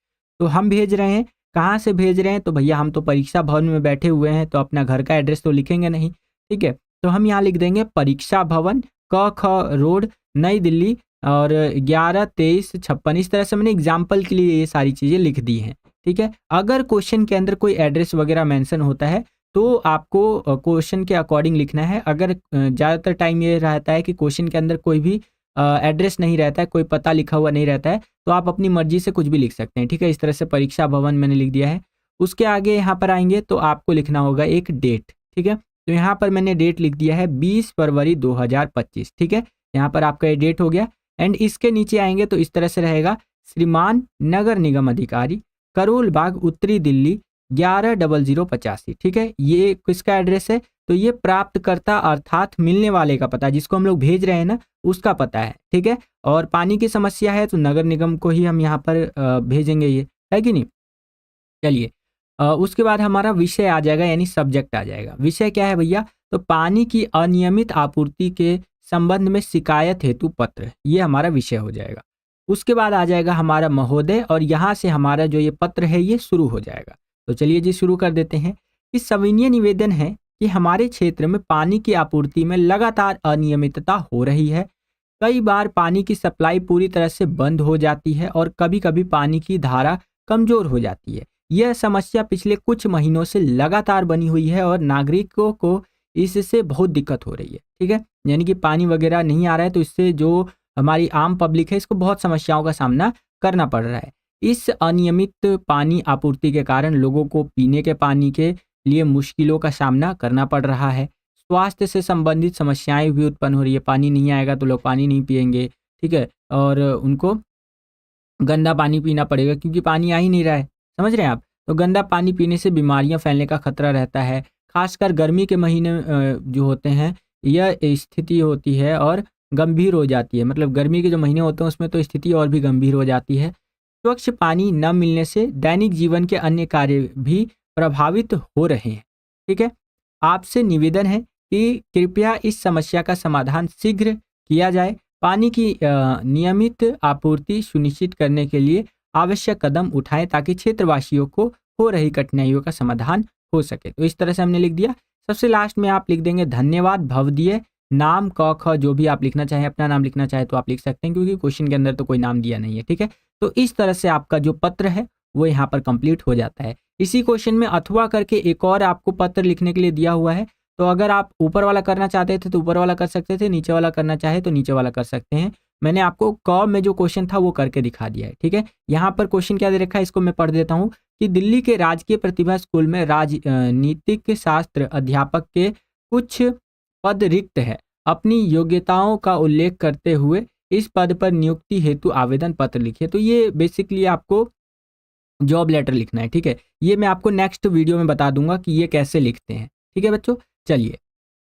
तो हम भेज रहे हैं, कहाँ से भेज रहे हैं, तो भैया हम तो परीक्षा भवन में बैठे हुए हैं, तो अपना घर का एड्रेस तो लिखेंगे नहीं। ठीक है, तो हम यहाँ लिख देंगे परीक्षा भवन, क ख रोड, नई दिल्ली, और 11-23-56। इस तरह से मैंने एग्जाम्पल के लिए ये सारी चीज़ें लिख दी हैं। ठीक है, अगर क्वेश्चन के अंदर कोई एड्रेस वगैरह मेंशन होता है तो आपको क्वेश्चन के अकॉर्डिंग लिखना है। अगर ज़्यादातर टाइम ये रहता है कि क्वेश्चन के अंदर कोई भी एड्रेस नहीं रहता है, कोई पता लिखा हुआ नहीं रहता है, तो आप अपनी मर्जी से कुछ भी लिख सकते हैं। ठीक है, इस तरह से परीक्षा भवन मैंने लिख दिया है। उसके आगे यहाँ पर आएंगे तो आपको लिखना होगा एक डेट। ठीक है, तो यहाँ पर मैंने डेट लिख दिया है 20 फरवरी 2025। ठीक है, यहाँ पर आपका ये डेट हो गया। एंड इसके नीचे आएंगे तो इस तरह से रहेगा, श्रीमान नगर निगम अधिकारी, करोल बाग, उत्तरी दिल्ली, 110085। ठीक है, ये किसका एड्रेस है, तो ये प्राप्तकर्ता अर्थात मिलने वाले का पता, जिसको हम लोग भेज रहे हैं ना, उसका पता है, ठीक है। और पानी की समस्या है तो नगर निगम को ही हम यहाँ पर भेजेंगे, ये है कि नहीं। चलिए उसके बाद हमारा विषय आ जाएगा, यानी सब्जेक्ट आ जाएगा। विषय क्या है भैया, तो पानी की अनियमित आपूर्ति के संबंध में शिकायत हेतु पत्र, ये हमारा विषय हो जाएगा। उसके बाद आ जाएगा हमारा महोदय, और यहाँ से हमारा जो ये पत्र है ये शुरू हो जाएगा। तो चलिए जी शुरू कर देते हैं। इस सविनय निवेदन है कि हमारे क्षेत्र में पानी की आपूर्ति में लगातार अनियमितता हो रही है। कई बार पानी की सप्लाई पूरी तरह से बंद हो जाती है और कभी कभी पानी की धारा कमजोर हो जाती है। यह समस्या पिछले कुछ महीनों से लगातार बनी हुई है और नागरिकों को इससे बहुत दिक्कत हो रही है, ठीक है। यानी कि पानी वगैरह नहीं आ रहा है, तो इससे जो हमारी आम पब्लिक है इसको बहुत समस्याओं का सामना करना पड़ रहा है। इस अनियमित पानी आपूर्ति के कारण लोगों को पीने के पानी के लिए मुश्किलों का सामना करना पड़ रहा है। स्वास्थ्य से संबंधित समस्याएं भी उत्पन्न हो रही है। पानी नहीं आएगा तो लोग पानी नहीं पिएंगे, ठीक है, और उनको गंदा पानी पीना पड़ेगा क्योंकि पानी आ ही नहीं रहा है, समझ रहे हैं आप। तो गंदा पानी पीने से बीमारियां फैलने का खतरा रहता है। खासकर गर्मी के महीने जो होते हैं यह स्थिति होती है और गंभीर हो जाती है। मतलब गर्मी के जो महीने होते हैं उसमें तो स्थिति और भी गंभीर हो जाती है। स्वच्छ पानी न मिलने से दैनिक जीवन के अन्य कार्य भी प्रभावित हो रहे हैं, ठीक है। आपसे निवेदन है कि कृपया इस समस्या का समाधान शीघ्र किया जाए। पानी की नियमित आपूर्ति सुनिश्चित करने के लिए आवश्यक कदम उठाएं ताकि क्षेत्रवासियों को हो रही कठिनाइयों का समाधान हो सके। तो इस तरह से हमने लिख दिया। सबसे लास्ट में आप लिख देंगे धन्यवाद भवदीय नाम क ख, जो भी आप लिखना चाहें, अपना नाम लिखना चाहे तो आप लिख सकते हैं क्योंकि क्वेश्चन के अंदर तो कोई नाम दिया नहीं है, ठीक है। तो इस तरह से आपका जो पत्र है वो यहाँ पर कंप्लीट हो जाता है। इसी क्वेश्चन में अथवा करके एक और आपको पत्र लिखने के लिए दिया हुआ है। तो अगर आप ऊपर वाला करना चाहते थे तो ऊपर वाला कर सकते थे, नीचे वाला करना चाहे तो नीचे वाला कर सकते हैं। मैंने आपको क में जो क्वेश्चन था वो करके दिखा दिया है, ठीक है। यहाँ पर क्वेश्चन क्या दे रखा है इसको मैं पढ़ देता हूँ कि दिल्ली के राजकीय प्रतिभा स्कूल में राजनीतिक शास्त्र अध्यापक के कुछ पद रिक्त है। अपनी योग्यताओं का उल्लेख करते हुए इस पद पर नियुक्ति हेतु आवेदन पत्र लिखिए। तो ये बेसिकली आपको जॉब लेटर लिखना है, ठीक है। ये मैं आपको नेक्स्ट वीडियो में बता दूंगा कि ये कैसे लिखते हैं, ठीक है बच्चों। चलिए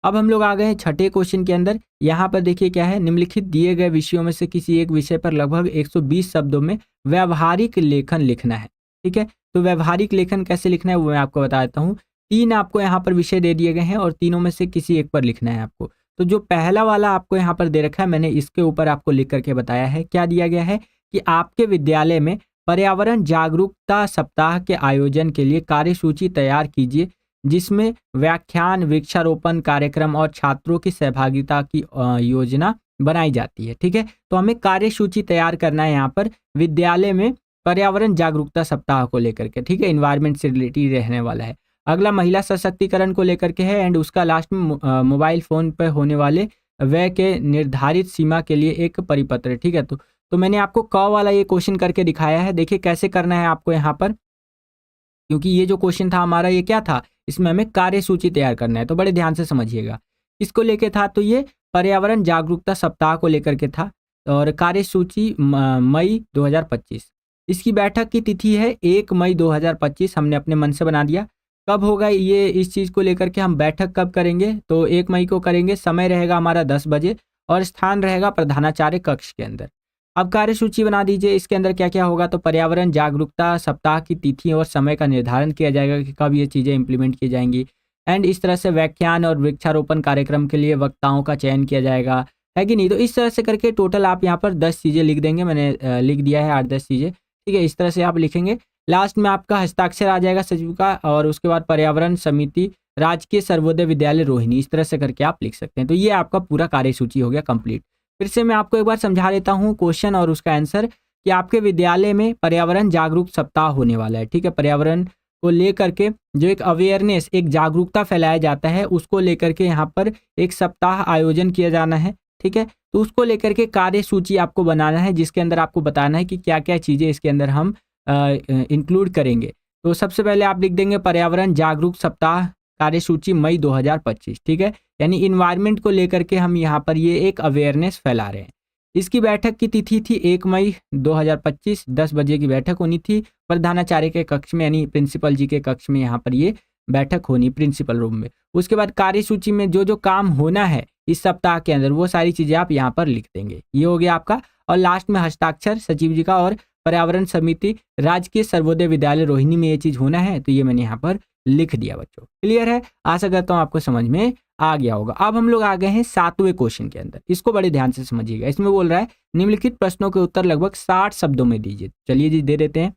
अब हम लोग आ गए हैं छठे क्वेश्चन के अंदर। यहाँ पर देखिए क्या है, निम्नलिखित दिए गए विषयों में से किसी एक विषय पर लगभग 120 शब्दों में व्यवहारिक लेखन लिखना है, ठीक है। तो व्यवहारिक लेखन कैसे लिखना है वो मैं आपको बता देता हूँ। 3 आपको यहाँ पर विषय दे दिए गए हैं और तीनों में से किसी एक पर लिखना है आपको। तो जो पहला वाला आपको यहाँ पर दे रखा है मैंने इसके ऊपर आपको लिख करके बताया है। क्या दिया गया है कि आपके विद्यालय में पर्यावरण जागरूकता सप्ताह के आयोजन के लिए कार्यसूची तैयार कीजिए, जिसमें व्याख्यान, वृक्षारोपण कार्यक्रम और छात्रों की सहभागिता की योजना बनाई जाती है, ठीक है। तो हमें कार्यसूची तैयार करना है यहाँ पर विद्यालय में पर्यावरण जागरूकता सप्ताह को लेकर के, ठीक है। इन्वायरमेंट से रिलेटेड रहने वाला है। अगला महिला सशक्तिकरण को लेकर के है एंड उसका लास्ट में मोबाइल फोन पर होने वाले व्यय के निर्धारित सीमा के लिए एक परिपत्र, ठीक है। तो मैंने आपको क वाला ये क्वेश्चन करके दिखाया है। देखिए कैसे करना है आपको यहाँ पर, क्योंकि ये जो क्वेश्चन था हमारा ये क्या था, इसमें हमें कार्यसूची तैयार करना है। तो बड़े ध्यान से समझिएगा किसको लेके था, तो ये पर्यावरण जागरूकता सप्ताह को लेकर के था और कार्यसूची मई 2025। इसकी बैठक की तिथि है 1 मई 2025। हमने अपने मन से बना दिया। कब होगा ये, इस चीज़ को लेकर के हम बैठक कब करेंगे, तो 1 मई को करेंगे। समय रहेगा हमारा 10 बजे और स्थान रहेगा प्रधानाचार्य कक्ष के अंदर। अब कार्यसूची बना दीजिए, इसके अंदर क्या क्या होगा, तो पर्यावरण जागरूकता सप्ताह की तिथि और समय का निर्धारण किया जाएगा कि कब ये चीज़ें इंप्लीमेंट की जाएंगी। एंड इस तरह से व्याख्यान और वृक्षारोपण कार्यक्रम के लिए वक्ताओं का चयन किया जाएगा, है कि नहीं। तो इस तरह से करके टोटल आप यहाँ पर 10 चीज़ें लिख देंगे। मैंने लिख दिया है 8-10 चीज़ें, ठीक है। इस तरह से आप लिखेंगे। लास्ट में आपका हस्ताक्षर आ जाएगा सचिव का और उसके बाद पर्यावरण समिति राजकीय सर्वोदय विद्यालय रोहिणी, इस तरह से करके आप लिख सकते हैं। तो ये आपका पूरा कार्यसूची हो गया कंप्लीट। फिर से मैं आपको एक बार समझा देता हूँ क्वेश्चन और उसका आंसर कि आपके विद्यालय में पर्यावरण जागरूक सप्ताह होने वाला है, ठीक है। पर्यावरण को लेकर के जो एक अवेयरनेस, एक जागरूकता फैलाया जाता है, उसको लेकर के यहाँ पर एक सप्ताह आयोजन किया जाना है, ठीक है। तो उसको लेकर के कार्यसूची आपको बनाना है, जिसके अंदर आपको बताना है कि क्या क्या चीज़ें इसके अंदर हम इंक्लूड करेंगे। तो सबसे पहले आप लिख देंगे पर्यावरण जागरूक सप्ताह कार्यसूची मई 2025, ठीक है। यानी इन्वायरमेंट को लेकर के हम यहाँ पर ये एक अवेयरनेस फैला रहे हैं। इसकी बैठक की तिथि थी 1 मई 2025, 10 बजे की बैठक होनी थी प्रधानाचार्य के कक्ष में, यानी प्रिंसिपल जी के कक्ष में यहाँ पर ये बैठक होनी प्रिंसिपल रूम में। उसके बाद कार्यसूची में जो जो काम होना है इस सप्ताह के अंदर वो सारी चीज़ें आप यहाँ पर लिख देंगे। ये हो गया आपका। और लास्ट में हस्ताक्षर सचिव जी का और पर्यावरण समिति राजकीय सर्वोदय विद्यालय रोहिणी में ये चीज़ होना है, तो ये मैंने यहाँ पर लिख दिया बच्चों। क्लियर है? आशा करता हूँ आपको समझ में आ गया होगा। अब हम लोग आ गए हैं 7वें क्वेश्चन के अंदर। इसको बड़े ध्यान से समझिएगा। इसमें बोल रहा है निम्नलिखित प्रश्नों के उत्तर लगभग 60 शब्दों में दीजिए। चलिए जी दे देते हैं।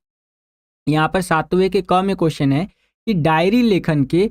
यहाँ पर 7वें के क में क्वेश्चन है कि डायरी लेखन के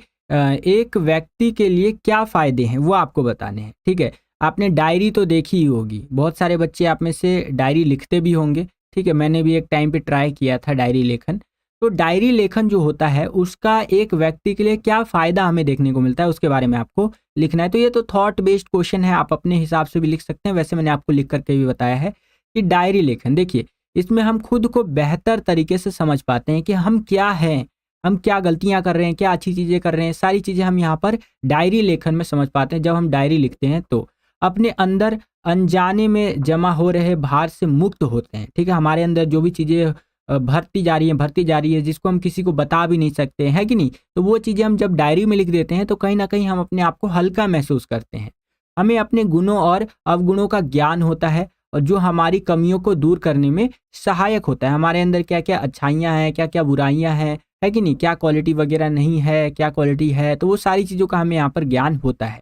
एक व्यक्ति के लिए क्या फायदे हैं वो आपको बताने हैं। ठीक है, आपने डायरी तो देखी ही होगी, बहुत सारे बच्चे आप में से डायरी लिखते भी होंगे। ठीक है, मैंने भी एक टाइम पे ट्राई किया था डायरी लेखन। तो डायरी लेखन जो होता है उसका एक व्यक्ति के लिए क्या फ़ायदा हमें देखने को मिलता है उसके बारे में आपको लिखना है। तो ये तो थॉट बेस्ड क्वेश्चन है, आप अपने हिसाब से भी लिख सकते हैं। वैसे मैंने आपको लिख करके भी बताया है कि डायरी लेखन, देखिए इसमें हम खुद को बेहतर तरीके से समझ पाते हैं कि हम क्या हैं, हम क्या गलतियां कर रहे हैं, क्या अच्छी चीज़ें कर रहे हैं, सारी चीज़ें हम यहाँ पर डायरी लेखन में समझ पाते हैं। जब हम डायरी लिखते हैं तो अपने अंदर अनजाने में जमा हो रहे भार से मुक्त होते हैं। ठीक है, हमारे अंदर जो भी चीज़ें भरती जा रही है जिसको हम किसी को बता भी नहीं सकते हैं कि नहीं, तो वो चीज़ें हम जब डायरी में लिख देते हैं तो कहीं ना कहीं हम अपने आप को हल्का महसूस करते हैं। हमें अपने गुणों और अवगुणों का ज्ञान होता है और जो हमारी कमियों को दूर करने में सहायक होता है। हमारे अंदर क्या क्या अच्छाइयाँ हैं, क्या क्या बुराइयाँ हैं, है कि नहीं, क्या क्वालिटी वगैरह नहीं है, क्या क्वालिटी है, तो वो सारी चीज़ों का हमें यहाँ पर ज्ञान होता है।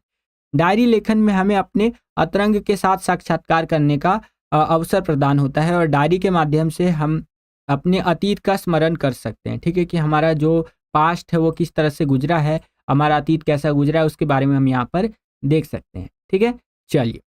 डायरी लेखन में हमें अपने अंतरंग के साथ साक्षात्कार करने का अवसर प्रदान होता है और डायरी के माध्यम से हम अपने अतीत का स्मरण कर सकते हैं। ठीक है, कि हमारा जो पास्ट है वो किस तरह से गुजरा है, हमारा अतीत कैसा गुजरा है, उसके बारे में हम यहाँ पर देख सकते हैं। ठीक है, चलिए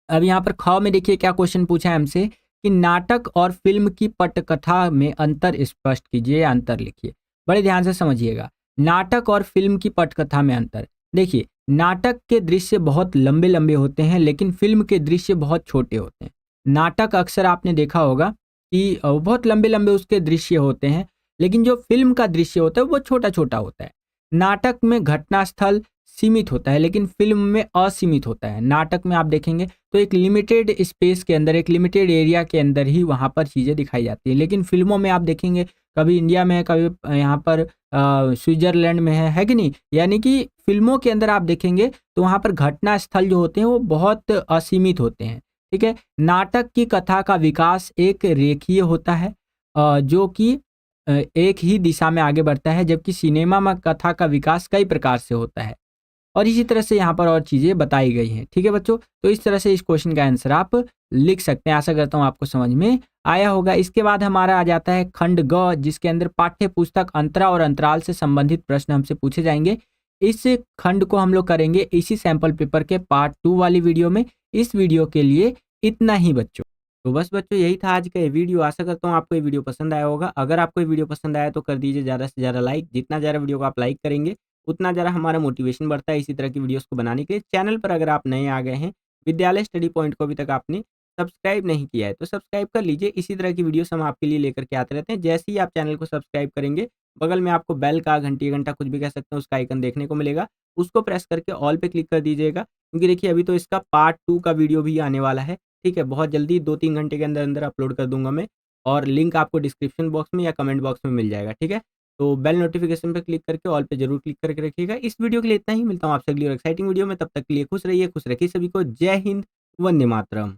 अब यहाँ पर ख में देखिए क्या क्वेश्चन पूछा है हमसे कि नाटक और फिल्म की पटकथा में अंतर स्पष्ट कीजिए या अंतर लिखिए। बड़े ध्यान से समझिएगा, नाटक और फिल्म की पटकथा में अंतर। देखिए, नाटक के दृश्य बहुत लंबे लंबे होते हैं लेकिन फिल्म के दृश्य बहुत छोटे होते हैं। नाटक अक्सर आपने देखा होगा कि बहुत लंबे लंबे उसके दृश्य होते हैं, लेकिन जो फिल्म का दृश्य होता है वो छोटा छोटा होता है। नाटक में घटनास्थल सीमित होता है लेकिन फिल्म में असीमित होता है। नाटक में आप देखेंगे तो एक लिमिटेड स्पेस के अंदर, एक लिमिटेड एरिया के अंदर ही वहाँ पर चीज़ें दिखाई जाती है, लेकिन फिल्मों में आप देखेंगे कभी इंडिया में है, कभी यहाँ पर स्विट्जरलैंड में है कि नहीं। यानी कि फिल्मों के अंदर आप देखेंगे तो वहाँ पर घटना स्थल जो होते हैं वो बहुत असीमित होते हैं। ठीक है, नाटक की कथा का विकास एक रेखीय होता है जो कि एक ही दिशा में आगे बढ़ता है, जबकि सिनेमा में कथा का विकास कई प्रकार से होता है। और इसी तरह से यहाँ पर और चीज़ें बताई गई हैं। ठीक है बच्चों, तो इस तरह से इस क्वेश्चन का आंसर आप लिख सकते हैं। आशा करता हूँ आपको समझ में आया होगा। इसके बाद हमारा आ जाता है खंड ग, जिसके अंदर पाठ्य पुस्तक अंतरा और अंतराल से संबंधित प्रश्न हमसे पूछे जाएंगे। इस खंड को हम लोग करेंगे इसी सैंपल पेपर के पार्ट 2 वाली वीडियो में। इस वीडियो के लिए इतना ही बच्चों। तो बस बच्चों यही था आज का ये वीडियो। आशा करता हूँ आपको ये वीडियो पसंद आया होगा। अगर आपको ये वीडियो पसंद आया तो कर दीजिए ज़्यादा से ज़्यादा लाइक। जितना ज़्यादा वीडियो को आप लाइक करेंगे उतना ज़्यादा हमारा मोटिवेशन बढ़ता है इसी तरह की वीडियोस को बनाने के लिए। चैनल पर अगर आप नए आ गए हैं, विद्यालय स्टडी पॉइंट को अभी तक आपने सब्सक्राइब नहीं किया है तो सब्सक्राइब कर लीजिए। इसी तरह की वीडियोस हम आपके लिए लेकर के आते रहते हैं। जैसे ही आप चैनल को सब्सक्राइब करेंगे, बगल में आपको बेल का, घंटी घंटा कुछ भी कह सकते हैं, उसका आइकन देखने को मिलेगा। उसको प्रेस करके ऑल पे क्लिक कर दीजिएगा, क्योंकि देखिए अभी तो इसका पार्ट 2 का वीडियो भी आने वाला है। ठीक है, बहुत जल्दी 2-3 घंटे के अंदर अंदर अपलोड कर दूंगा मैं, और लिंक आपको डिस्क्रिप्शन बॉक्स में या कमेंट बॉक्स में मिल जाएगा। ठीक है, तो बेल नोटिफिकेशन पे क्लिक करके ऑल पे जरूर क्लिक करके रखिएगा। इस वीडियो के लिए इतना ही, मिलता हूँ आपसे अगली और एक्साइटिंग वीडियो में। तब तक के लिए खुश रहिए, खुश रखिए सभी को। जय हिंद, वंदे मातरम।